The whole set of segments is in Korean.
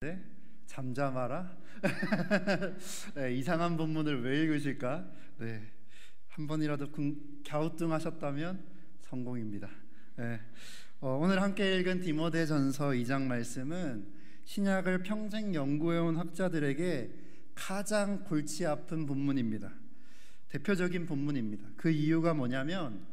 네? 잠잠하라? 네, 이상한 본문을 왜 읽으실까? 네, 한 번이라도 갸우뚱하셨다면 성공입니다. 네, 오늘 함께 읽은 디모데전서 2장 말씀은 신약을 평생 연구해온 학자들에게 가장 골치 아픈 본문입니다. 대표적인 본문입니다. 그 이유가 뭐냐면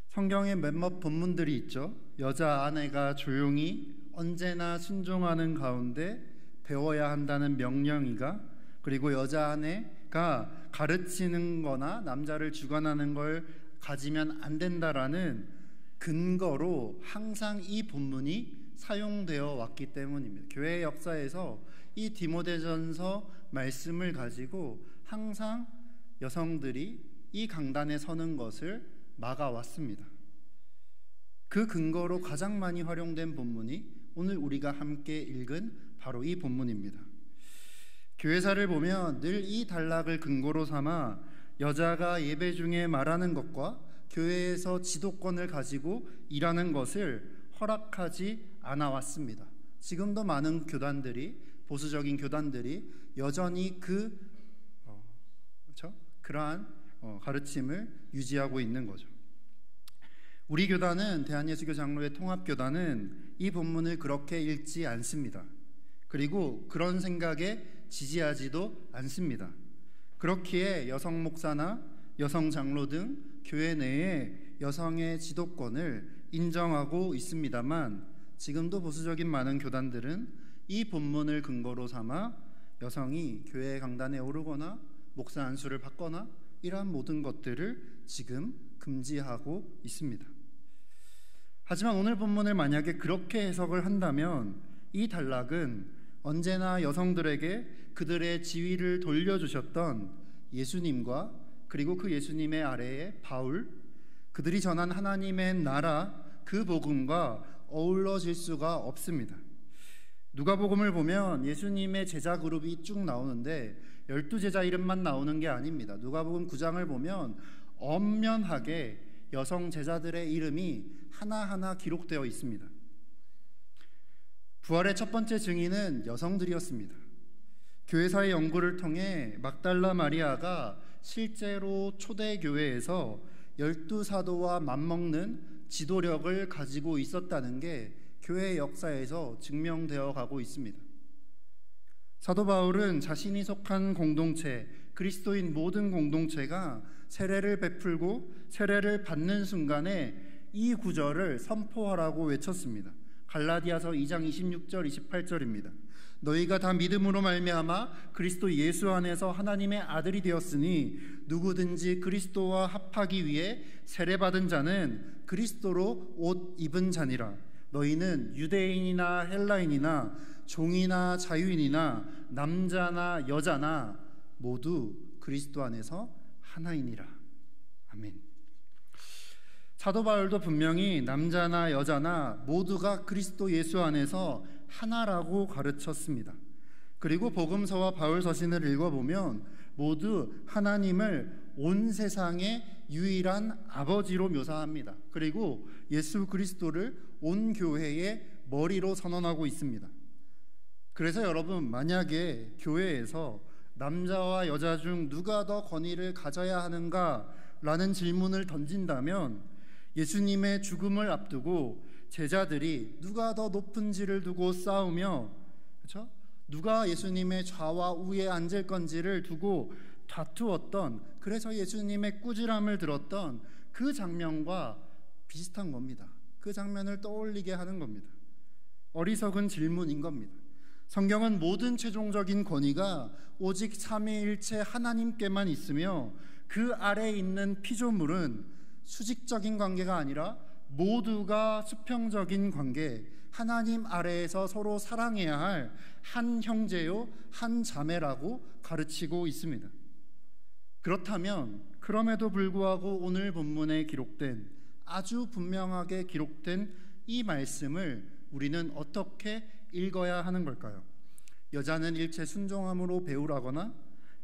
성경에 몇몇 본문들이 있죠. 여자 아내가 조용히 언제나 순종하는 가운데 배워야 한다는 명령이가, 그리고 여자 아내가 가르치는 거나 남자를 주관하는 걸 가지면 안 된다라는 근거로 항상 이 본문이 사용되어 왔기 때문입니다. 교회 역사에서 이 디모데전서 말씀을 가지고 항상 여성들이 이 강단에 서는 것을 막아왔습니다. 그 근거로 가장 많이 활용된 본문이 오늘 우리가 함께 읽은 바로 이 본문입니다. 교회사를 보면 늘 이 단락을 근거로 삼아 여자가 예배 중에 말하는 것과 교회에서 지도권을 가지고 일하는 것을 허락하지 않아 왔습니다. 지금도 많은 교단들이, 보수적인 교단들이 여전히 그러한 가르침을 유지하고 있는 거죠. 우리 교단은, 대한예수교 장로회 통합교단은 이 본문을 그렇게 읽지 않습니다. 그리고 그런 생각에 지지하지도 않습니다. 그렇기에 여성 목사나 여성 장로 등 교회 내에 여성의 지도권을 인정하고 있습니다만, 지금도 보수적인 많은 교단들은 이 본문을 근거로 삼아 여성이 교회 강단에 오르거나 목사 안수를 받거나 이러한 모든 것들을 지금 금지하고 있습니다. 하지만 오늘 본문을 만약에 그렇게 해석을 한다면 이 단락은 언제나 여성들에게 그들의 지위를 돌려주셨던 예수님과, 그리고 그 예수님의 아래에 바울, 그들이 전한 하나님의 나라, 그 복음과 어우러질 수가 없습니다. 누가복음을 보면 예수님의 제자 그룹이 쭉 나오는데 12제자 이름만 나오는 게 아닙니다. 누가복음 9장을 보면 엄연하게 여성 제자들의 이름이 하나하나 기록되어 있습니다. 부활의 첫 번째 증인은 여성들이었습니다. 교회사의 연구를 통해 막달라 마리아가 실제로 초대교회에서 12사도와 맞먹는 지도력을 가지고 있었다는 게 교회 역사에서 증명되어 가고 있습니다. 사도 바울은 자신이 속한 공동체, 그리스도인 모든 공동체가 세례를 베풀고 세례를 받는 순간에 이 구절을 선포하라고 외쳤습니다. 갈라디아서 2장 26절 28절입니다. 너희가 다 믿음으로 말미암아 그리스도 예수 안에서 하나님의 아들이 되었으니 누구든지 그리스도와 합하기 위해 세례받은 자는 그리스도로 옷 입은 자니라. 너희는 유대인이나 헬라인이나 종이나 자유인이나 남자나 여자나 모두 그리스도 안에서 하나이니라. 아멘. 사도 바울도 분명히 남자나 여자나 모두가 그리스도 예수 안에서 하나라고 가르쳤습니다. 그리고 복음서와 바울 서신을 읽어보면 모두 하나님을 온 세상의 유일한 아버지로 묘사합니다. 그리고 예수 그리스도를 온 교회의 머리로 선언하고 있습니다. 그래서 여러분, 만약에 교회에서 남자와 여자 중 누가 더 권위를 가져야 하는가 라는 질문을 던진다면 예수님의 죽음을 앞두고 제자들이 누가 더 높은지를 두고 싸우며, 그렇죠? 누가 예수님의 좌와 우에 앉을 건지를 두고 다투었던, 그래서 예수님의 꾸지람을 들었던 그 장면과 비슷한 겁니다. 그 장면을 떠올리게 하는 겁니다. 어리석은 질문인 겁니다. 성경은 모든 최종적인 권위가 오직 삼위일체 하나님께만 있으며 그 아래에 있는 피조물은 수직적인 관계가 아니라 모두가 수평적인 관계, 하나님 아래에서 서로 사랑해야 할 한 형제요 한 자매라고 가르치고 있습니다. 그렇다면 그럼에도 불구하고 오늘 본문에 기록된, 아주 분명하게 기록된 이 말씀을 우리는 어떻게 읽어야 하는 걸까요? 여자는 일체 순종함으로 배우라거나,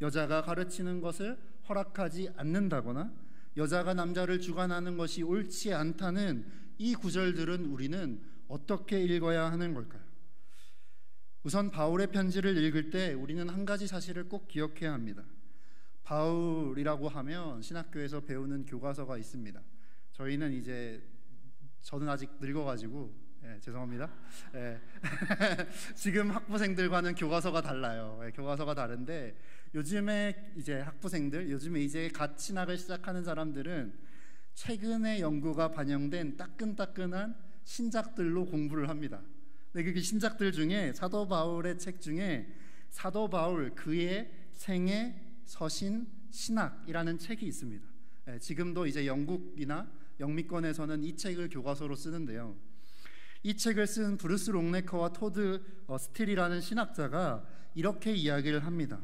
여자가 가르치는 것을 허락하지 않는다거나, 여자가 남자를 주관하는 것이 옳지 않다는 이 구절들은 우리는 어떻게 읽어야 하는 걸까요? 우선 바울의 편지를 읽을 때 우리는 한 가지 사실을 꼭 기억해야 합니다. 바울이라고 하면 신학교에서 배우는 교과서가 있습니다. 저는 아직 늙어가지고 죄송합니다. 지금 학부생들과는 교과서가 달라요. 교과서가 다른데 요즘에 이제 요즘에 이제 갓 신학을 시작하는 사람들은 최근에 연구가 반영된 따끈따끈한 신작들로 공부를 합니다. 근데 그 신작들 중에 사도 바울의 책 중에 사도 바울 그의 생애 서신 신학이라는 책이 있습니다. 지금도 이제 영국이나 영미권에서는 이 책을 교과서로 쓰는데요. 이 책을 쓴 브루스 롱네커와 토드 스틸이라는 신학자가 이렇게 이야기를 합니다.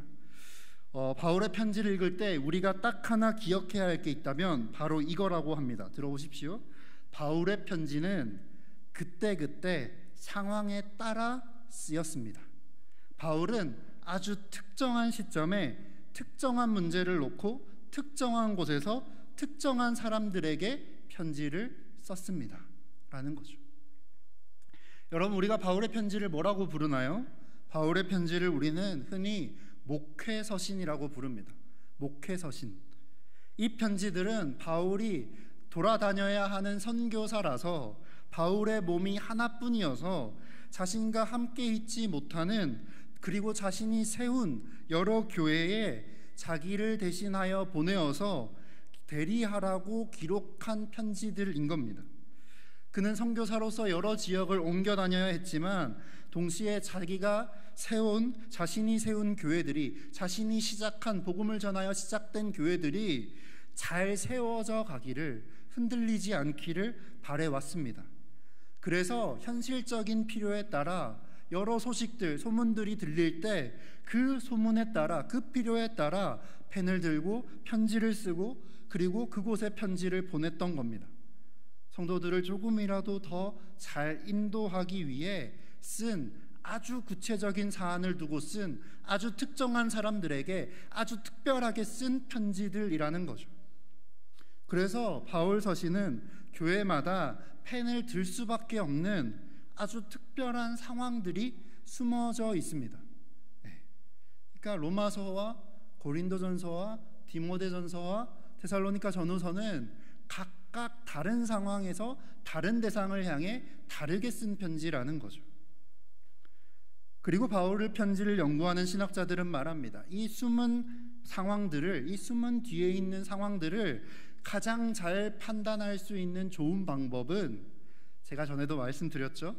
바울의 편지를 읽을 때 우리가 딱 하나 기억해야 할 게 있다면 바로 이거라고 합니다. 들어보십시오. 바울의 편지는 그때그때 상황에 따라 쓰였습니다. 바울은 아주 특정한 시점에 특정한 문제를 놓고 특정한 곳에서 특정한 사람들에게 편지를 썼습니다. 라는 거죠. 여러분, 우리가 바울의 편지를 뭐라고 부르나요? 바울의 편지를 우리는 흔히 목회서신이라고 부릅니다. 목회서신. 이 편지들은 바울이 돌아다녀야 하는 선교사라서 바울의 몸이 하나뿐이어서 자신과 함께 있지 못하는, 그리고 자신이 세운 여러 교회에 자기를 대신하여 보내어서 대리하라고 기록한 편지들인 겁니다. 그는 선교사로서 여러 지역을 옮겨 다녀야 했지만 동시에 자신이 세운 교회들이, 자신이 시작한, 복음을 전하여 시작된 교회들이 잘 세워져 가기를, 흔들리지 않기를 바래왔습니다. 그래서 현실적인 필요에 따라 여러 소문들이 들릴 때 그 소문에 따라, 그 필요에 따라 펜을 들고 편지를 쓰고 그리고 그곳에 편지를 보냈던 겁니다. 성도들을 조금이라도 더 잘 인도하기 위해 쓴, 아주 구체적인 사안을 두고 쓴, 아주 특정한 사람들에게 아주 특별하게 쓴 편지들이라는 거죠. 그래서 바울 서신은 교회마다 펜을 들 수밖에 없는 아주 특별한 상황들이 숨어져 있습니다. 그러니까 로마서와 고린도전서와 디모데전서와 데살로니가 전후서는 각각 다른 상황에서 다른 대상을 향해 다르게 쓴 편지라는 거죠. 그리고 바울의 편지를 연구하는 신학자들은 말합니다. 이 숨은 상황들을, 이 숨은 뒤에 있는 상황들을 가장 잘 판단할 수 있는 좋은 방법은, 제가 전에도 말씀드렸죠.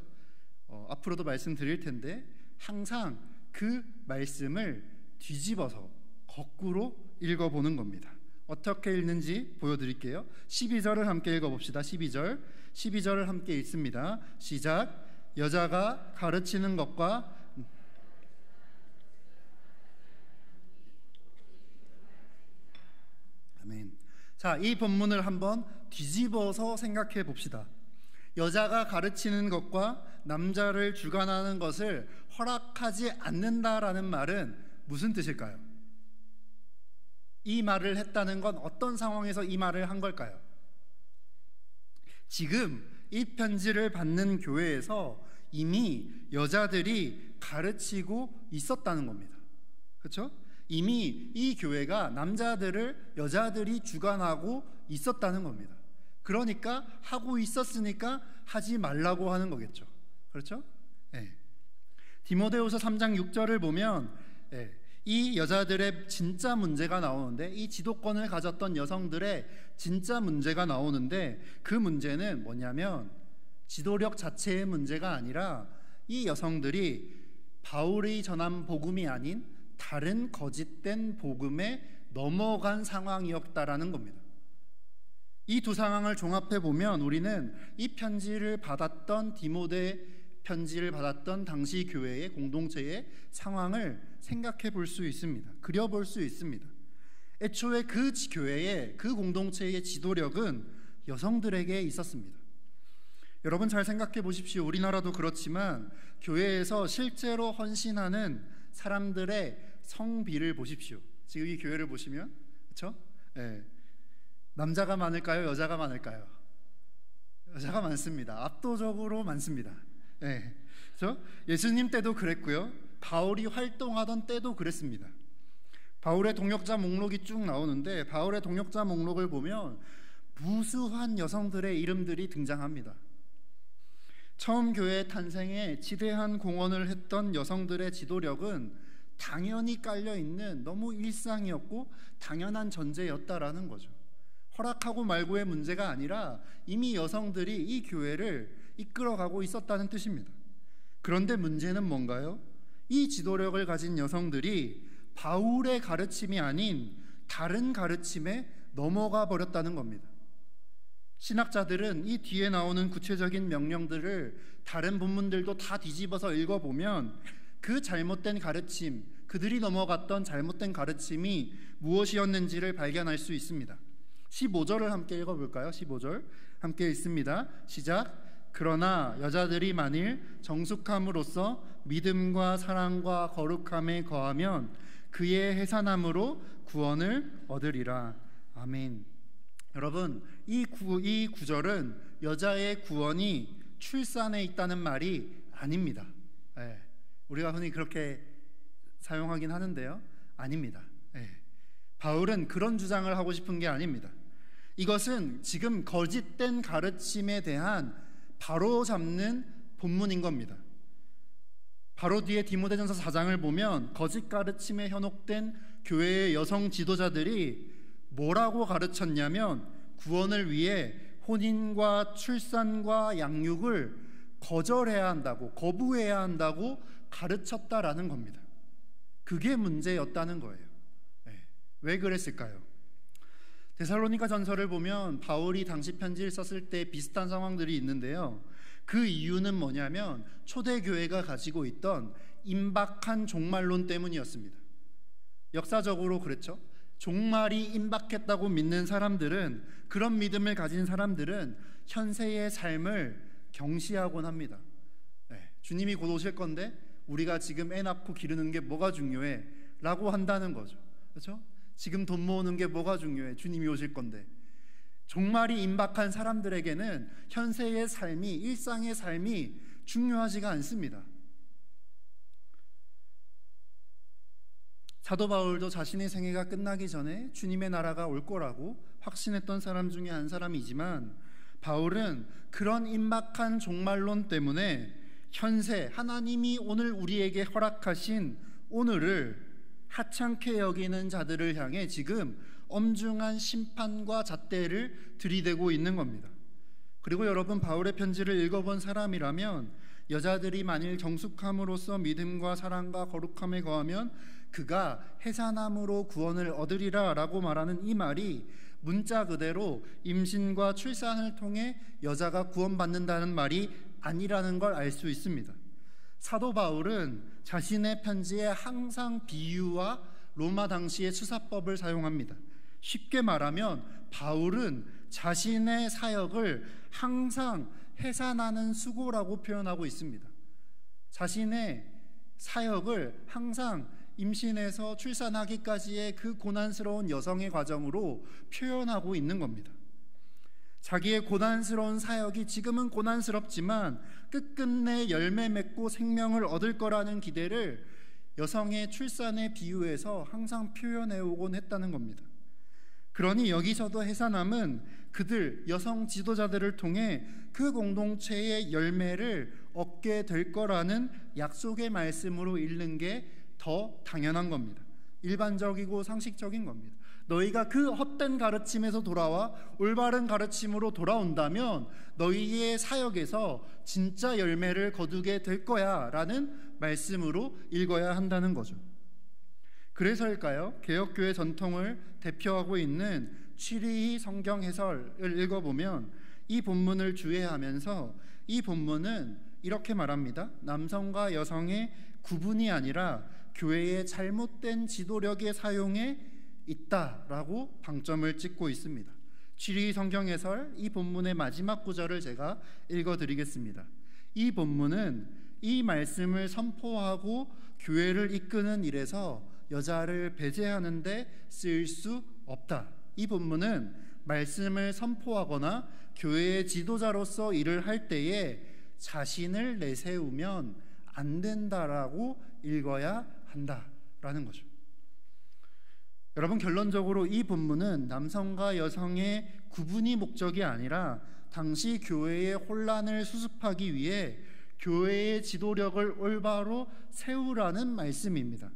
앞으로도 말씀드릴 텐데, 항상 그 말씀을 뒤집어서 거꾸로 읽어보는 겁니다. 어떻게 읽는지 보여드릴게요. 12절을 함께 읽어봅시다. 12절을 함께 읽습니다. 시작. 여자가 가르치는 것과 아멘. 자, 이 본문을 한번 뒤집어서 생각해 봅시다. 여자가 가르치는 것과 남자를 주관하는 것을 허락하지 않는다라는 말은 무슨 뜻일까요? 이 말을 했다는 건 어떤 상황에서 이 말을 한 걸까요? 지금 이 편지를 받는 교회에서 이미 여자들이 가르치고 있었다는 겁니다. 그렇죠? 이미 이 교회가 남자들을 여자들이 주관하고 있었다는 겁니다. 그러니까 하고 있었으니까 하지 말라고 하는 거겠죠. 그렇죠? 네. 디모데후서 3장 6절을 보면 이 여자들의 진짜 문제가 나오는데, 이 지도권을 가졌던 여성들의 진짜 문제가 나오는데, 그 문제는 뭐냐면 지도력 자체의 문제가 아니라 이 여성들이 바울이 전한 복음이 아닌 다른 거짓된 복음에 넘어간 상황이었다라는 겁니다. 이 두 상황을 종합해 보면 우리는 이 편지를 받았던, 디모데 편지를 받았던 당시 교회의 공동체의 상황을 생각해 볼 수 있습니다. 그려볼 수 있습니다. 애초에 그 교회의, 그 공동체의 지도력은 여성들에게 있었습니다. 여러분 잘 생각해 보십시오. 우리나라도 그렇지만 교회에서 실제로 헌신하는 사람들의 성비를 보십시오. 지금 이 교회를 보시면, 그렇죠? 남자가 많을까요? 여자가 많을까요? 여자가 많습니다. 압도적으로 많습니다. 그렇죠? 예수님 때도 그랬고요. 바울이 활동하던 때도 그랬습니다. 바울의 동역자 목록이 쭉 나오는데 바울의 동역자 목록을 보면 무수한 여성들의 이름들이 등장합니다. 처음 교회 탄생에 지대한 공헌을 했던 여성들의 지도력은 당연히 깔려있는 너무 일상이었고 당연한 전제였다라는 거죠. 허락하고 말고의 문제가 아니라 이미 여성들이 이 교회를 이끌어가고 있었다는 뜻입니다. 그런데 문제는 뭔가요? 이 지도력을 가진 여성들이 바울의 가르침이 아닌 다른 가르침에 넘어가 버렸다는 겁니다. 신학자들은 이 뒤에 나오는 구체적인 명령들을 다른 본문들도 다 뒤집어서 읽어보면 그 잘못된 가르침, 그들이 넘어갔던 잘못된 가르침이 무엇이었는지를 발견할 수 있습니다. 15절을 함께 읽어볼까요? 15절 함께 읽습니다. 시작. 그러나 여자들이 만일 정숙함으로써 믿음과 사랑과 거룩함에 거하면 그의 해산함으로 구원을 얻으리라. 아멘. 여러분, 이 구절은 여자의 구원이 출산에 있다는 말이 아닙니다. 우리가 흔히 그렇게 사용하긴 하는데요, 아닙니다. 바울은 그런 주장을 하고 싶은 게 아닙니다. 이것은 지금 거짓된 가르침에 대한 바로잡는 본문인 겁니다. 바로 뒤에 디모데전서 4장을 보면 거짓 가르침에 현혹된 교회의 여성 지도자들이 뭐라고 가르쳤냐면 구원을 위해 혼인과 출산과 양육을 거절해야 한다고, 거부해야 한다고 가르쳤다라는 겁니다. 그게 문제였다는 거예요. 왜 그랬을까요? 데살로니가 전서를 보면 바울이 당시 편지를 썼을 때 비슷한 상황들이 있는데요, 그 이유는 뭐냐면 초대교회가 가지고 있던 임박한 종말론 때문이었습니다. 역사적으로 그렇죠. 종말이 임박했다고 믿는 사람들은, 그런 믿음을 가진 사람들은 현세의 삶을 경시하곤 합니다. 주님이 곧 오실 건데 우리가 지금 애 낳고 기르는 게 뭐가 중요해? 라고 한다는 거죠. 그렇죠? 지금 돈 모으는 게 뭐가 중요해? 주님이 오실 건데. 종말이 임박한 사람들에게는 현세의 삶이, 일상의 삶이 중요하지가 않습니다. 사도 바울도 자신의 생애가 끝나기 전에 주님의 나라가 올 거라고 확신했던 사람 중에 한 사람이지만, 바울은 그런 임박한 종말론 때문에 현세, 하나님이 오늘 우리에게 허락하신 오늘을 하찮게 여기는 자들을 향해 지금 엄중한 심판과 잣대를 들이대고 있는 겁니다. 그리고 여러분, 바울의 편지를 읽어본 사람이라면 여자들이 만일 정숙함으로써 믿음과 사랑과 거룩함에 거하면 그가 해산함으로 구원을 얻으리라 라고 말하는 이 말이 문자 그대로 임신과 출산을 통해 여자가 구원받는다는 말이 아니라는 걸 알 수 있습니다. 사도 바울은 자신의 편지에 항상 비유와 로마 당시의 수사법을 사용합니다. 쉽게 말하면 바울은 자신의 사역을 항상 해산하는 수고라고 표현하고 있습니다. 자신의 사역을 항상 임신해서 출산하기까지의 그 고난스러운 여성의 과정으로 표현하고 있는 겁니다. 자기의 고난스러운 사역이 지금은 고난스럽지만 끝끝내 열매 맺고 생명을 얻을 거라는 기대를 여성의 출산에 비유해서 항상 표현해 오곤 했다는 겁니다. 그러니 여기서도 해산함은 그들 여성 지도자들을 통해 그 공동체의 열매를 얻게 될 거라는 약속의 말씀으로 읽는 게 더 당연한 겁니다. 일반적이고 상식적인 겁니다. 너희가 그 헛된 가르침에서 돌아와 올바른 가르침으로 돌아온다면 너희의 사역에서 진짜 열매를 거두게 될 거야 라는 말씀으로 읽어야 한다는 거죠. 그래서일까요? 개혁교회 전통을 대표하고 있는 취리히 성경 해설을 읽어보면 이 본문을 주의하면서 이 본문은 이렇게 말합니다. 남성과 여성의 구분이 아니라 교회의 잘못된 지도력의 사용에 있다라고 방점을 찍고 있습니다. 취리 성경 해설 이 본문의 마지막 구절을 제가 읽어드리겠습니다. 이 본문은 이 말씀을 선포하고 교회를 이끄는 일에서 여자를 배제하는 데 쓸 수 없다. 이 본문은 말씀을 선포하거나 교회의 지도자로서 일을 할 때에 자신을 내세우면 안 된다라고 읽어야 한다라는 거죠. 여러분, 결론적으로 이 본문은 남성과 여성의 구분이 목적이 아니라 당시 교회의 혼란을 수습하기 위해 교회의 지도력을 올바로 세우라는 말씀입니다.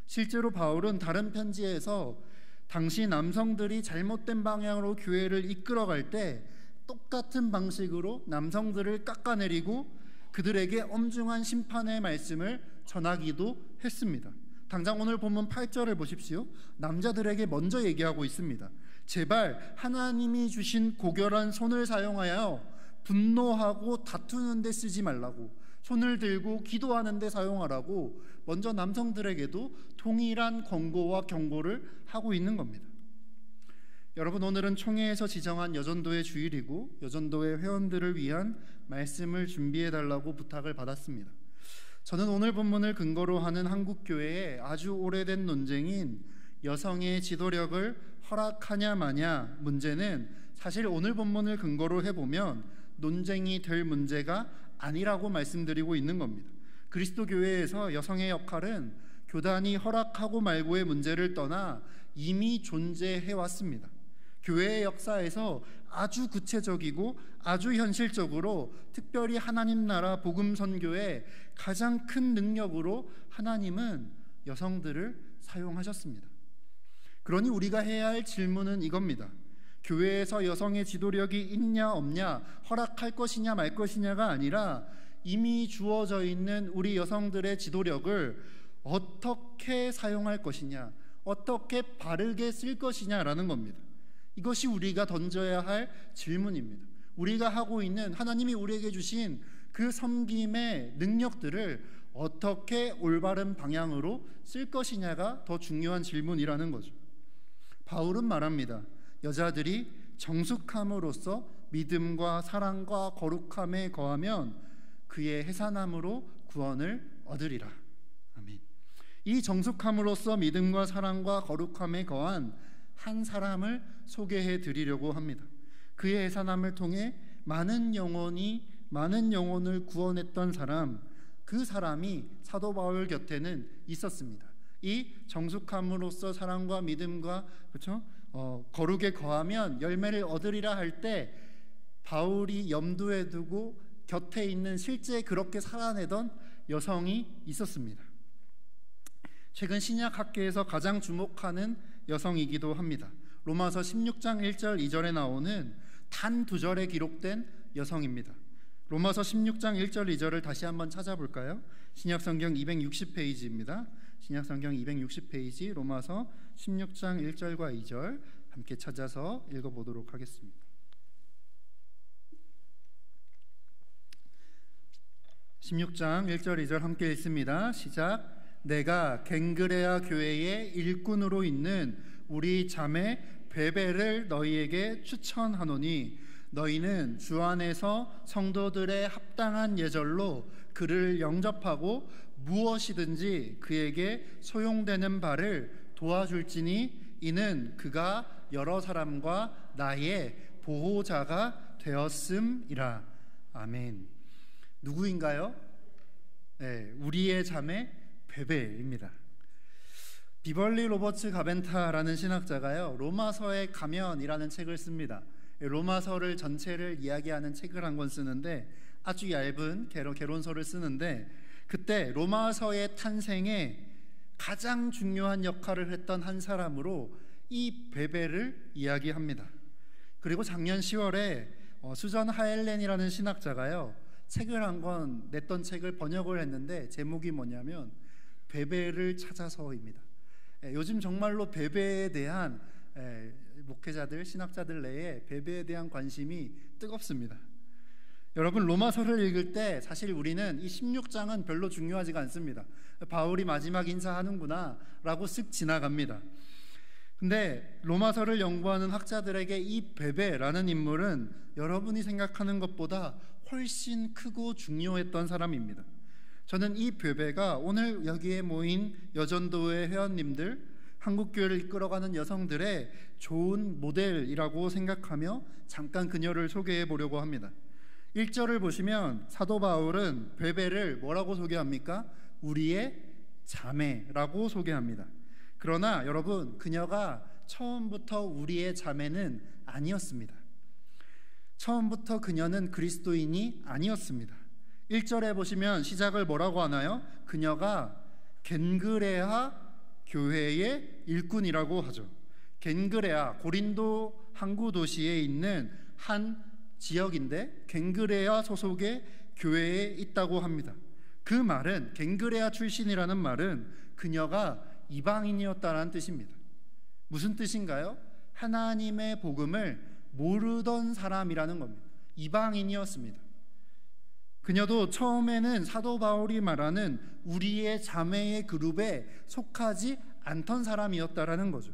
실제로 바울은 다른 편지에서 당시 남성들이 잘못된 방향으로 교회를 이끌어갈 때 똑같은 방식으로 남성들을 깎아내리고 그들에게 엄중한 심판의 말씀을 전하기도 했습니다. 당장 오늘 본문 8절을 보십시오. 남자들에게 먼저 얘기하고 있습니다. 제발 하나님이 주신 고결한 손을 사용하여 분노하고 다투는 데 쓰지 말라고, 손을 들고 기도하는 데 사용하라고 먼저 남성들에게도 동일한 권고와 경고를 하고 있는 겁니다. 여러분, 오늘은 총회에서 지정한 여전도의 주일이고 여전도의 회원들을 위한 말씀을 준비해달라고 부탁을 받았습니다. 저는 오늘 본문을 근거로 하는 한국교회의 아주 오래된 논쟁인 여성의 지도력을 허락하냐 마냐 문제는 사실 오늘 본문을 근거로 해보면 논쟁이 될 문제가 아니라고 말씀드리고 있는 겁니다. 그리스도 교회에서 여성의 역할은 교단이 허락하고 말고의 문제를 떠나 이미 존재해왔습니다. 교회의 역사에서 아주 구체적이고 아주 현실적으로 특별히 하나님 나라 복음 선교의 가장 큰 능력으로 하나님은 여성들을 사용하셨습니다. 그러니 우리가 해야 할 질문은 이겁니다. 교회에서 여성의 지도력이 있냐 없냐, 허락할 것이냐 말 것이냐가 아니라 이미 주어져 있는 우리 여성들의 지도력을 어떻게 사용할 것이냐, 어떻게 바르게 쓸 것이냐라는 겁니다. 이것이 우리가 던져야 할 질문입니다. 우리가 하고 있는, 하나님이 우리에게 주신 그 섬김의 능력들을 어떻게 올바른 방향으로 쓸 것이냐가 더 중요한 질문이라는 거죠. 바울은 말합니다. 여자들이 정숙함으로써 믿음과 사랑과 거룩함에 거하면 그의 해산함으로 구원을 얻으리라. 아멘. 이 정숙함으로써 믿음과 사랑과 거룩함에 거한 한 사람을 소개해 드리려고 합니다. 그의 해산함을 통해 많은 영혼을 구원했던 사람, 그 사람이 사도 바울 곁에는 있었습니다. 이 정숙함으로써 사랑과 믿음과 거룩에 거하면 열매를 얻으리라 할 때 바울이 염두에 두고 곁에 있는 실제 그렇게 살아내던 여성이 있었습니다. 최근 신약 학계에서 가장 주목하는 여성이기도 합니다. 로마서 16장 1절 2절에 나오는 단 2절에 기록된 여성입니다. 로마서 16장 1절 2절을 다시 한번 찾아볼까요? 신약성경 260페이지입니다. 신약성경 260페이지 로마서 16장 1절과 2절 함께 찾아서 읽어보도록 하겠습니다. (16장 1절 2절) 함께 읽습니다. 시작. 내가 갱그레아 교회의 일꾼으로 있는 우리 자매 베베를 너희에게 추천하노니 너희는 주 안에서 성도들의 합당한 예절로 그를 영접하고 무엇이든지 그에게 소용되는 바를 도와줄지니 이는 그가 여러 사람과 나의 보호자가 되었음이라. 아멘. 누구인가요? 네, 우리의 자매 베베입니다. 비벌리 로버츠 가벤타라는 신학자가요, 로마서의 가면이라는 책을 씁니다. 로마서를 전체를 이야기하는 책을 한 권 쓰는데 아주 얇은 개론서를 쓰는데 그때 로마서의 탄생에 가장 중요한 역할을 했던 한 사람으로 이 베베를 이야기합니다. 그리고 작년 10월에 수전 하엘렌이라는 신학자가요, 책을 한 권 냈던 책을 번역을 했는데 제목이 뭐냐면 베베를 찾아서입니다. 요즘 정말로 베베에 대한 목회자들, 신학자들 내에 베베에 대한 관심이 뜨겁습니다. 여러분, 로마서를 읽을 때 사실 우리는 이 16장은 별로 중요하지가 않습니다. 바울이 마지막 인사하는구나 라고 쓱 지나갑니다. 근데 로마서를 연구하는 학자들에게 이 베베라는 인물은 여러분이 생각하는 것보다 훨씬 크고 중요했던 사람입니다. 저는 이 베베가 오늘 여기에 모인 여전도의 회원님들, 한국교회를 이끌어가는 여성들의 좋은 모델이라고 생각하며 잠깐 그녀를 소개해 보려고 합니다. 1절을 보시면 사도 바울은 베베를 뭐라고 소개합니까? 우리의 자매라고 소개합니다. 그러나 여러분, 그녀가 처음부터 우리의 자매는 아니었습니다. 처음부터 그녀는 그리스도인이 아니었습니다. 1절에 보시면 시작을 뭐라고 하나요? 그녀가 겐그레아 교회의 일꾼이라고 하죠. 겐그레아, 고린도 항구 도시에 있는 한 지역인데 겐그레아 소속의 교회에 있다고 합니다. 그 말은, 겐그레아 출신이라는 말은 그녀가 이방인이었다는 뜻입니다. 무슨 뜻인가요? 하나님의 복음을 모르던 사람이라는 겁니다. 이방인이었습니다. 그녀도 처음에는 사도 바울이 말하는 우리의 자매의 그룹에 속하지 않던 사람이었다라는 거죠.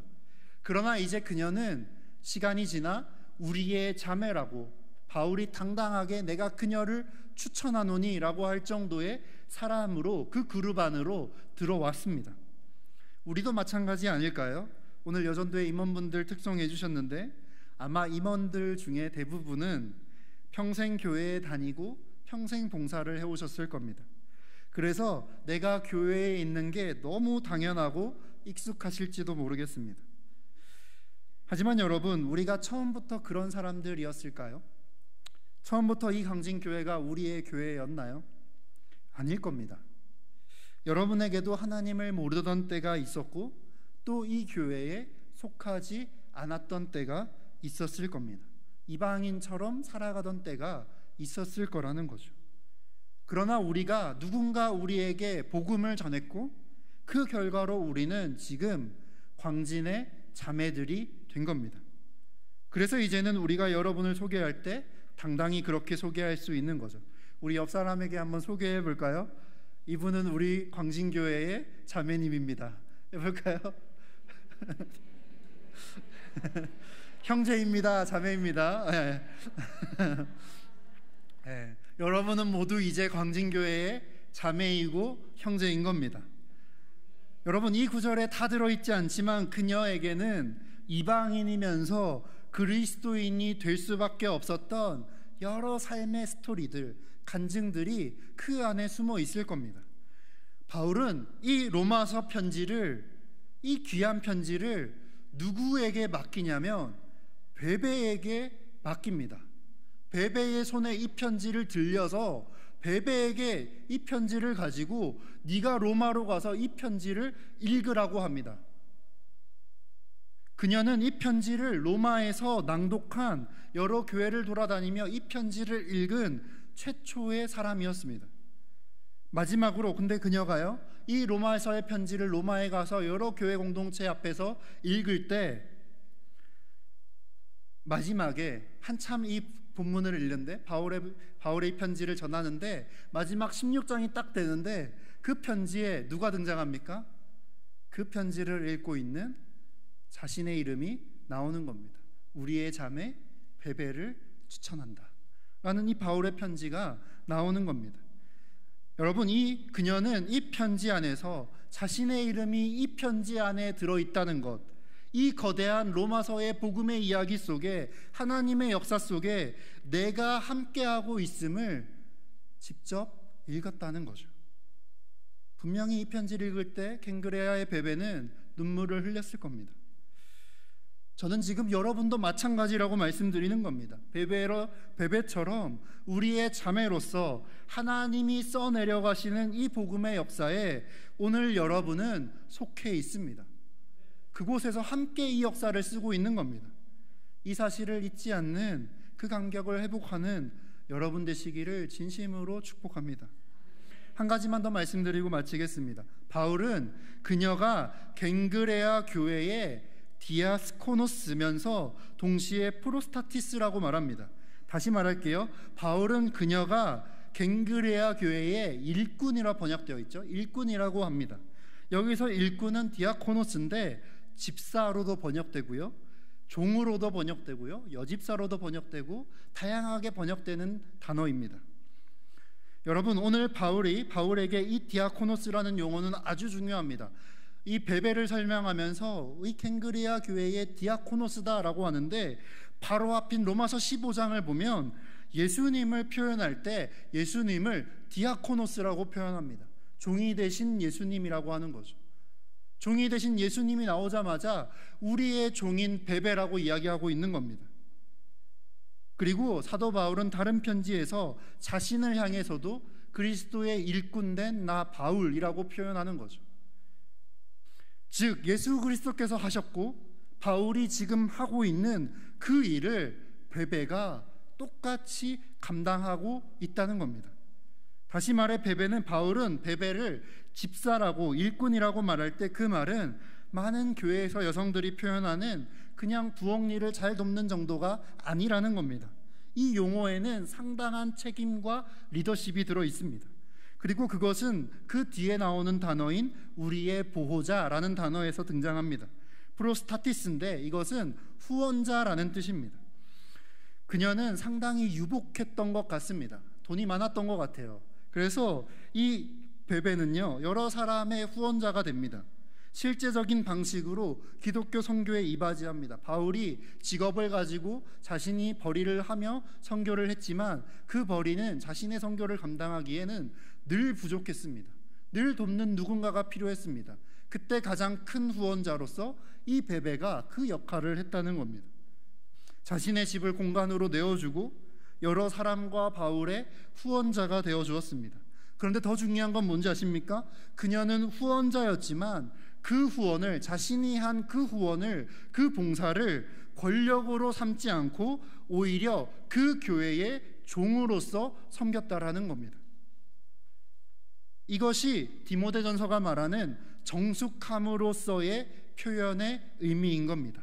그러나 이제 그녀는 시간이 지나 우리의 자매라고, 바울이 당당하게 내가 그녀를 추천하노니 라고 할 정도의 사람으로 그 그룹 안으로 들어왔습니다. 우리도 마찬가지 아닐까요? 오늘 여전도의 임원분들 특송해 주셨는데 아마 임원들 중에 대부분은 평생 교회에 다니고 평생 봉사를 해오셨을 겁니다. 그래서 내가 교회에 있는 게 너무 당연하고 익숙하실지도 모르겠습니다. 하지만 여러분, 우리가 처음부터 그런 사람들이었을까요? 처음부터 이 강진교회가 우리의 교회였나요? 아닐 겁니다. 여러분에게도 하나님을 모르던 때가 있었고 또 이 교회에 속하지 않았던 때가 있었을 겁니다. 이방인처럼 살아가던 때가 있었을 거라는 거죠. 그러나 우리가 누군가 우리에게 복음을 전했고 그 결과로 우리는 지금 광진의 자매들이 된 겁니다. 그래서 이제는 우리가 여러분을 소개할 때 당당히 그렇게 소개할 수 있는 거죠. 우리 옆 사람에게 한번 소개해 볼까요? 이분은 우리 광진교회의 자매님입니다. 해볼까요? 형제입니다. 자매입니다. 네. 네. 여러분은 모두 이제 광진교회의 자매이고 형제인 겁니다. 여러분, 이 구절에 다 들어있지 않지만 그녀에게는 이방인이면서 그리스도인이 될 수밖에 없었던 여러 삶의 스토리들, 간증들이 그 안에 숨어 있을 겁니다. 바울은 이 로마서 편지를, 이 귀한 편지를 누구에게 맡기냐면 베베에게 맡깁니다. 베베의 손에 이 편지를 들려서 베베에게 이 편지를 가지고 네가 로마로 가서 이 편지를 읽으라고 합니다. 그녀는 이 편지를 로마에서 낭독한, 여러 교회를 돌아다니며 이 편지를 읽은 최초의 사람이었습니다. 마지막으로 근데 그녀가요, 이 로마서의 편지를 로마에 가서 여러 교회 공동체 앞에서 읽을 때 마지막에 한참 이 본문을 읽는데 바울의 이 편지를 전하는데 마지막 16장이 딱 되는데 그 편지에 누가 등장합니까? 그 편지를 읽고 있는 자신의 이름이 나오는 겁니다. 우리의 자매 베베를 추천한다 라는 이 바울의 편지가 나오는 겁니다. 여러분, 그녀는 이 편지 안에서 자신의 이름이 이 편지 안에 들어있다는 것, 이 거대한 로마서의 복음의 이야기 속에, 하나님의 역사 속에 내가 함께하고 있음을 직접 읽었다는 거죠. 분명히 이 편지를 읽을 때 겐그레아의 베베는 눈물을 흘렸을 겁니다. 저는 지금 여러분도 마찬가지라고 말씀드리는 겁니다. 베베처럼 우리의 자매로서 하나님이 써내려가시는 이 복음의 역사에 오늘 여러분은 속해 있습니다. 그곳에서 함께 이 역사를 쓰고 있는 겁니다. 이 사실을 잊지 않는 그 감격을 회복하는 여러분 되시기를 진심으로 축복합니다. 한 가지만 더 말씀드리고 마치겠습니다. 바울은 그녀가 겐그레아 교회의 디아스코노스면서 동시에 프로스타티스라고 말합니다. 다시 말할게요. 바울은 그녀가 겐그레아 교회의 일꾼이라 번역되어 있죠. 일꾼이라고 합니다. 여기서 일꾼은 디아코노스인데 집사로도 번역되고요, 종으로도 번역되고요, 여집사로도 번역되고 다양하게 번역되는 단어입니다. 여러분, 오늘 바울에게 이 디아코노스라는 용어는 아주 중요합니다. 이 베베를 설명하면서 이 겐그레아 교회의 디아코노스다라고 하는데 바로 앞인 로마서 15장을 보면 예수님을 표현할 때 예수님을 디아코노스라고 표현합니다. 종이 되신 예수님이라고 하는 거죠. 종이 되신 예수님이 나오자마자 우리의 종인 베베라고 이야기하고 있는 겁니다. 그리고 사도 바울은 다른 편지에서 자신을 향해서도 그리스도의 일꾼된 나 바울이라고 표현하는 거죠. 즉 예수 그리스도께서 하셨고 바울이 지금 하고 있는 그 일을 베베가 똑같이 감당하고 있다는 겁니다. 다시 말해 바울은 베베를 집사라고 일꾼이라고 말할 때 그 말은 많은 교회에서 여성들이 표현하는 그냥 부엌 일을 잘 돕는 정도가 아니라는 겁니다. 이 용어에는 상당한 책임과 리더십이 들어 있습니다. 그리고 그것은 그 뒤에 나오는 단어인 우리의 보호자라는 단어에서 등장합니다. 프로스타티스인데 이것은 후원자라는 뜻입니다. 그녀는 상당히 유복했던 것 같습니다. 돈이 많았던 것 같아요. 그래서 이 베베는요 여러 사람의 후원자가 됩니다. 실제적인 방식으로 기독교 선교에 이바지합니다. 바울이 직업을 가지고 자신이 벌이를 하며 선교를 했지만 그 벌이는 자신의 선교를 감당하기에는 늘 부족했습니다. 늘 돕는 누군가가 필요했습니다. 그때 가장 큰 후원자로서 이 베베가 그 역할을 했다는 겁니다. 자신의 집을 공간으로 내어주고 여러 사람과 바울의 후원자가 되어주었습니다. 그런데 더 중요한 건 뭔지 아십니까? 그녀는 후원자였지만 그 후원을, 자신이 한 그 후원을, 그 봉사를 권력으로 삼지 않고 오히려 그 교회의 종으로서 섬겼다라는 겁니다. 이것이 디모데전서가 말하는 정숙함으로서의 표현의 의미인 겁니다.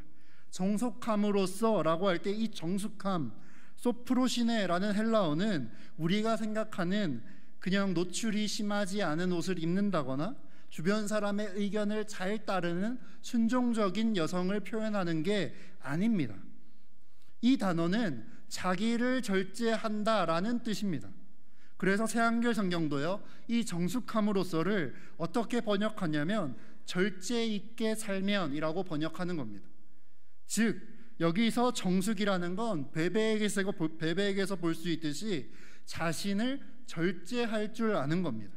정숙함으로써라고 할 때 이 정숙함, 소프로시네라는 헬라어는 우리가 생각하는 그냥 노출이 심하지 않은 옷을 입는다거나 주변 사람의 의견을 잘 따르는 순종적인 여성을 표현하는 게 아닙니다. 이 단어는 자기를 절제한다라는 뜻입니다. 그래서 새한글 성경도요 이 정숙함으로써를 어떻게 번역하냐면 절제 있게 살면이라고 번역하는 겁니다. 즉 여기서 정숙이라는 건 베베에게서 볼 수 있듯이 자신을 절제할 줄 아는 겁니다.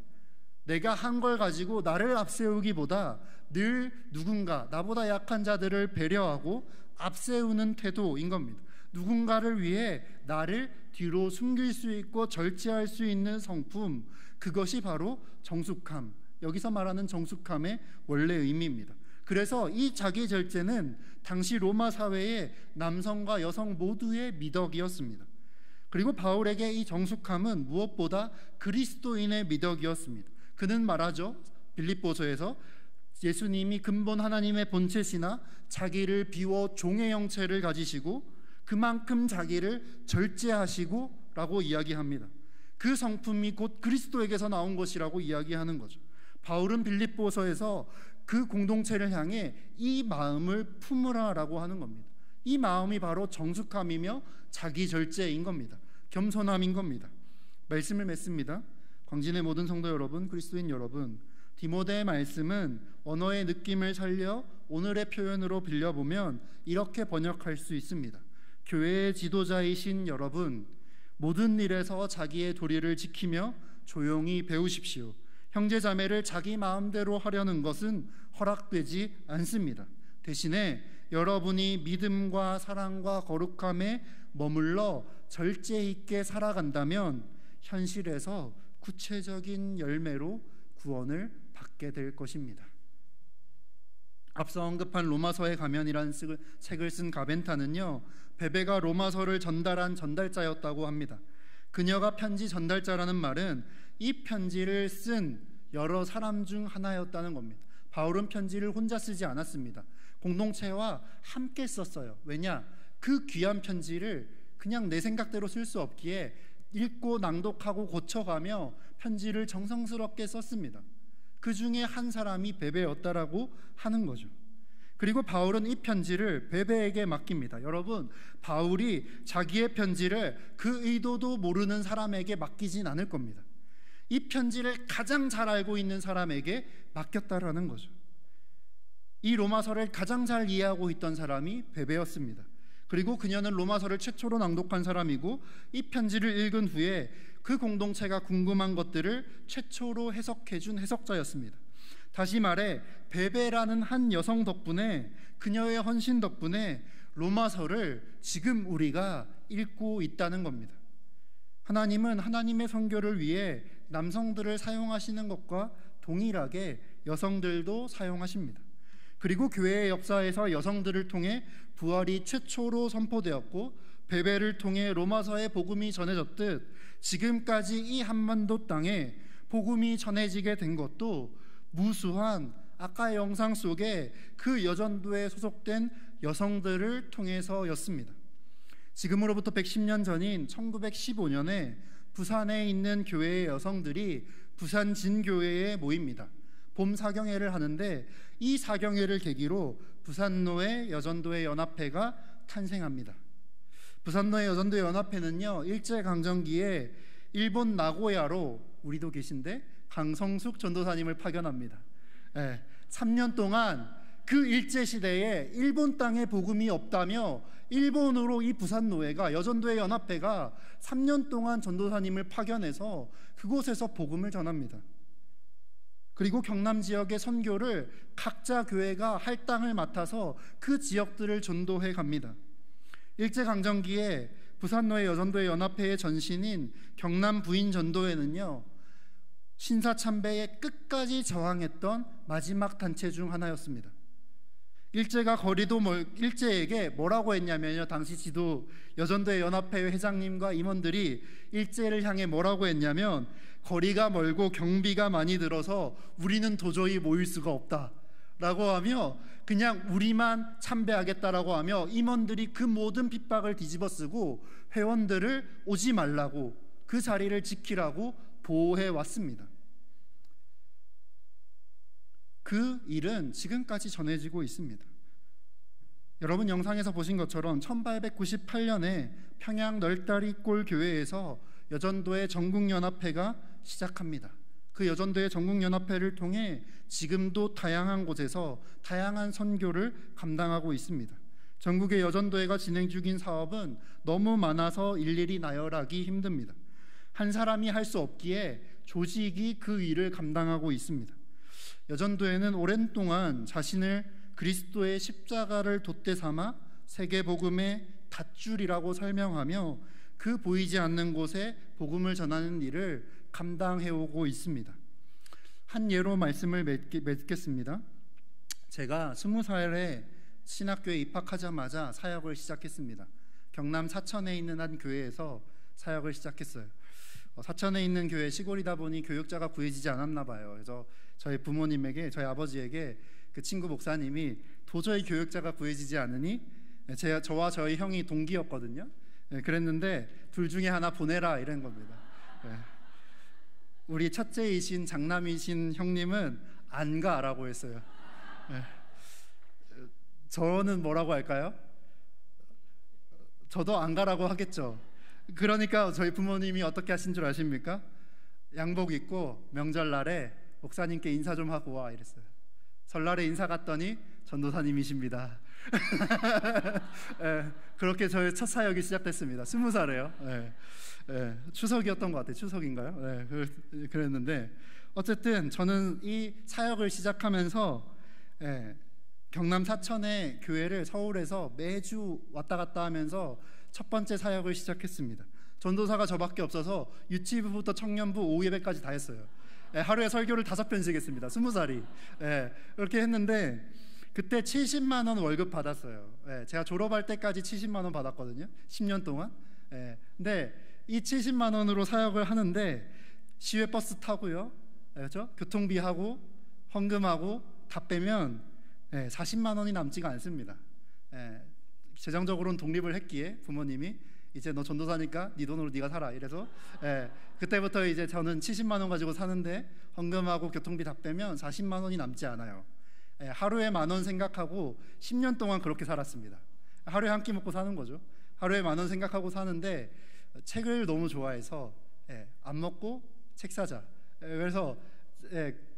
내가 한 걸 가지고 나를 앞세우기보다 늘 누군가 나보다 약한 자들을 배려하고 앞세우는 태도인 겁니다. 누군가를 위해 나를 뒤로 숨길 수 있고 절제할 수 있는 성품, 그것이 바로 정숙함, 여기서 말하는 정숙함의 원래 의미입니다. 그래서 이 자기 절제는 당시 로마 사회의 남성과 여성 모두의 미덕이었습니다. 그리고 바울에게 이 정숙함은 무엇보다 그리스도인의 미덕이었습니다. 그는 말하죠. 빌립보서에서 예수님이 근본 하나님의 본체시나 자기를 비워 종의 형체를 가지시고 그만큼 자기를 절제하시고 라고 이야기합니다. 그 성품이 곧 그리스도에게서 나온 것이라고 이야기하는 거죠. 바울은 빌립보서에서 그 공동체를 향해 이 마음을 품으라 라고 하는 겁니다. 이 마음이 바로 정숙함이며 자기 절제인 겁니다. 겸손함인 겁니다. 말씀을 맺습니다. 광진의 모든 성도 여러분, 그리스도인 여러분, 디모데의 말씀은 언어의 느낌을 살려 오늘의 표현으로 빌려보면 이렇게 번역할 수 있습니다. 교회의 지도자이신 여러분, 모든 일에서 자기의 도리를 지키며 조용히 배우십시오. 형제자매를 자기 마음대로 하려는 것은 허락되지 않습니다. 대신에 여러분이 믿음과 사랑과 거룩함에 머물러 절제 있게 살아간다면 현실에서 구체적인 열매로 구원을 받게 될 것입니다. 앞서 언급한 로마서의 가면이라는 책을 쓴 가벤타는요, 베베가 로마서를 전달한 전달자였다고 합니다. 그녀가 편지 전달자라는 말은 이 편지를 쓴 여러 사람 중 하나였다는 겁니다. 바울은 편지를 혼자 쓰지 않았습니다. 공동체와 함께 썼어요. 왜냐? 그 귀한 편지를 그냥 내 생각대로 쓸 수 없기에 읽고 낭독하고 고쳐가며 편지를 정성스럽게 썼습니다. 그 중에 한 사람이 베베였다라고 하는 거죠. 그리고 바울은 이 편지를 베베에게 맡깁니다. 여러분, 바울이 자기의 편지를 그 의도도 모르는 사람에게 맡기진 않을 겁니다. 이 편지를 가장 잘 알고 있는 사람에게 맡겼다라는 거죠. 이 로마서를 가장 잘 이해하고 있던 사람이 베베였습니다. 그리고 그녀는 로마서를 최초로 낭독한 사람이고 이 편지를 읽은 후에 그 공동체가 궁금한 것들을 최초로 해석해준 해석자였습니다. 다시 말해 베베라는 한 여성 덕분에, 그녀의 헌신 덕분에 로마서를 지금 우리가 읽고 있다는 겁니다. 하나님은 하나님의 선교를 위해 남성들을 사용하시는 것과 동일하게 여성들도 사용하십니다. 그리고 교회의 역사에서 여성들을 통해 부활이 최초로 선포되었고 베베를 통해 로마서의 복음이 전해졌듯 지금까지 이 한반도 땅에 복음이 전해지게 된 것도 무수한 아까의 영상 속에 그 여전도에 소속된 여성들을 통해서였습니다. 지금으로부터 110년 전인 1915년에 부산에 있는 교회의 여성들이 부산 진교회에 모입니다. 봄 사경회를 하는데 이 사경회를 계기로 부산노회 여전도회 연합회가 탄생합니다. 부산노회 여전도회 연합회는요, 일제강점기에 일본 나고야로, 우리도 계신데, 강성숙 전도사님을 파견합니다. 3년 동안 그 일제시대에 일본 땅에 복음이 없다며 일본으로 이 부산노회가, 여전도회 연합회가 3년 동안 전도사님을 파견해서 그곳에서 복음을 전합니다. 그리고 경남 지역의 선교를 각자 교회가 할당을 맡아서 그 지역들을 전도해 갑니다. 일제강점기에 부산노회 여전도회 연합회의 전신인 경남 부인전도회는요, 신사참배에 끝까지 저항했던 마지막 단체 중 하나였습니다. 일제에게 뭐라고 했냐면요, 당시 지도 여전도회 연합회 회장님과 임원들이 일제를 향해 뭐라고 했냐면, 거리가 멀고 경비가 많이 들어서 우리는 도저히 모일 수가 없다 라고 하며 그냥 우리만 참배하겠다라고 하며 임원들이 그 모든 핍박을 뒤집어 쓰고 회원들을 오지 말라고, 그 자리를 지키라고 보호해 왔습니다. 그 일은 지금까지 전해지고 있습니다. 여러분 영상에서 보신 것처럼 1898년에 평양 널다리골 교회에서 여전도회 전국연합회가 시작합니다. 그 여전도회 전국연합회를 통해 지금도 다양한 곳에서 다양한 선교를 감당하고 있습니다. 전국의 여전도회가 진행 중인 사업은 너무 많아서 일일이 나열하기 힘듭니다. 한 사람이 할 수 없기에 조직이 그 일을 감당하고 있습니다. 여전도회는 오랜 동안 자신을 그리스도의 십자가를 돛대 삼아 세계복음의 닷줄이라고 설명하며 그 보이지 않는 곳에 복음을 전하는 일을 감당해오고 있습니다. 한 예로 말씀을 맺겠습니다. 제가 20살에 신학교에 입학하자마자 사역을 시작했습니다. 경남 사천에 있는 한 교회에서 사역을 시작했어요. 사천에 있는 교회, 시골이다 보니 교육자가 구해지지 않았나 봐요. 그래서 저희 부모님에게, 저희 아버지에게 그 친구 목사님이 도저히 교육자가 구해지지 않으니 저와 저희 형이 동기였거든요. 그랬는데 둘 중에 하나 보내라 이런 겁니다. 우리 첫째이신 장남이신 형님은 안 가라고 했어요. 저는 뭐라고 할까요? 저도 안 가라고 하겠죠. 그러니까 저희 부모님이 어떻게 하신 줄 아십니까? 양복 입고 명절날에 목사님께 인사 좀 하고 와 이랬어요. 설날에 인사 갔더니 전도사님이십니다. 그렇게 저의 첫 사역이 시작됐습니다. 20살에요. 추석이었던 것 같아요. 추석인가요? 그랬는데 어쨌든 저는 이 사역을 시작하면서 경남 사천의 교회를 서울에서 매주 왔다 갔다 하면서 첫 번째 사역을 시작했습니다. 전도사가 저밖에 없어서 유치부부터 청년부, 오후 예배까지 다 했어요. 하루에 설교를 5편씩 했습니다. 20살이. 그렇게 했는데 그때 70만 원 월급 받았어요. 제가 졸업할 때까지 70만 원 받았거든요. 10년 동안. 근데 이 70만 원으로 사역을 하는데 시외버스 타고요, 그렇죠? 교통비하고 헌금하고 다 빼면 40만 원이 남지가 않습니다. 재정적으로는 독립을 했기에 부모님이 이제 너 전도사니까 네 돈으로 네가 살아 이래서 그때부터 이제 저는 70만 원 가지고 사는데 헌금하고 교통비 다 빼면 40만 원이 남지 않아요. 하루에 10,000원 생각하고 10년 동안 그렇게 살았습니다. 하루에 한 끼 먹고 사는 거죠. 하루에 10,000원 생각하고 사는데 책을 너무 좋아해서 안 먹고 책 사자. 그래서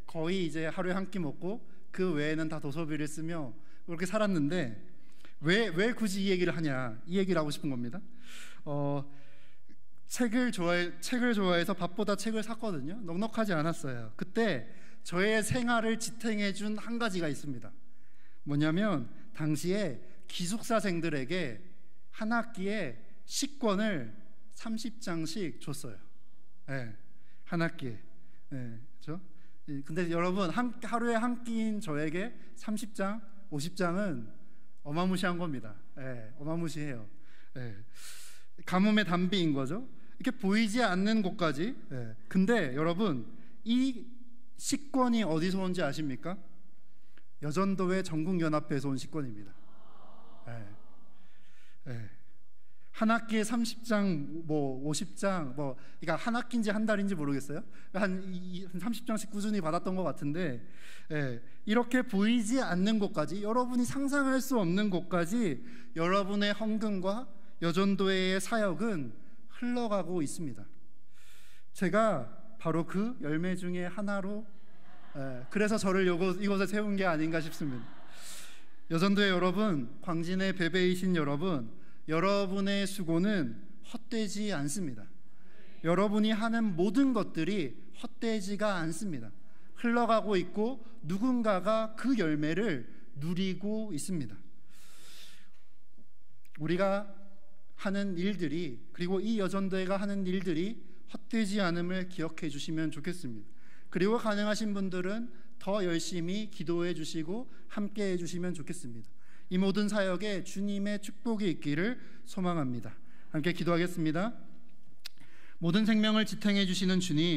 거의 이제 하루에 한 끼 먹고 그 외에는 다 도서비를 쓰며 그렇게 살았는데 왜 굳이 이 얘기를 하냐? 이 얘기를 하고 싶은 겁니다. 책을 좋아해서 밥보다 책을 샀거든요. 넉넉하지 않았어요. 그때 저의 생활을 지탱해 준 한 가지가 있습니다. 뭐냐면 당시에 기숙사생들에게 한 학기에 식권을 30장씩 줬어요. 네, 한 학기에. 네, 그렇죠? 근데 여러분, 하루에 한 끼인 저에게 30장, 50장은 어마무시한 겁니다. 네, 어마무시해요. 네, 가뭄의 단비인 거죠. 이렇게 보이지 않는 곳까지. 네. 근데 여러분, 이 식권이 어디서 온지 아십니까? 여전도회 전국연합회에서 온 식권입니다. 네. 네. 한 학기에 30장, 50장, 그러니까 한 학기인지 한 달인지 모르겠어요. 한 30장씩 꾸준히 받았던 것 같은데, 예, 이렇게 보이지 않는 곳까지, 여러분이 상상할 수 없는 곳까지 여러분의 헌금과 여전도회의 사역은 흘러가고 있습니다. 제가 바로 그 열매 중에 하나로, 그래서 저를 이곳에 세운 게 아닌가 싶습니다. 여전도회 여러분, 광진의 베베이신 여러분, 여러분의 수고는 헛되지 않습니다. 여러분이 하는 모든 것들이 헛되지가 않습니다. 흘러가고 있고 누군가가 그 열매를 누리고 있습니다. 우리가 하는 일들이, 그리고 이 여전도회가 하는 일들이 헛되지 않음을 기억해 주시면 좋겠습니다. 그리고 가능하신 분들은 더 열심히 기도해 주시고 함께 해 주시면 좋겠습니다. 이 모든 사역에 주님의 축복이 있기를 소망합니다. 함께 기도하겠습니다. 모든 생명을 지탱해 주시는 주님,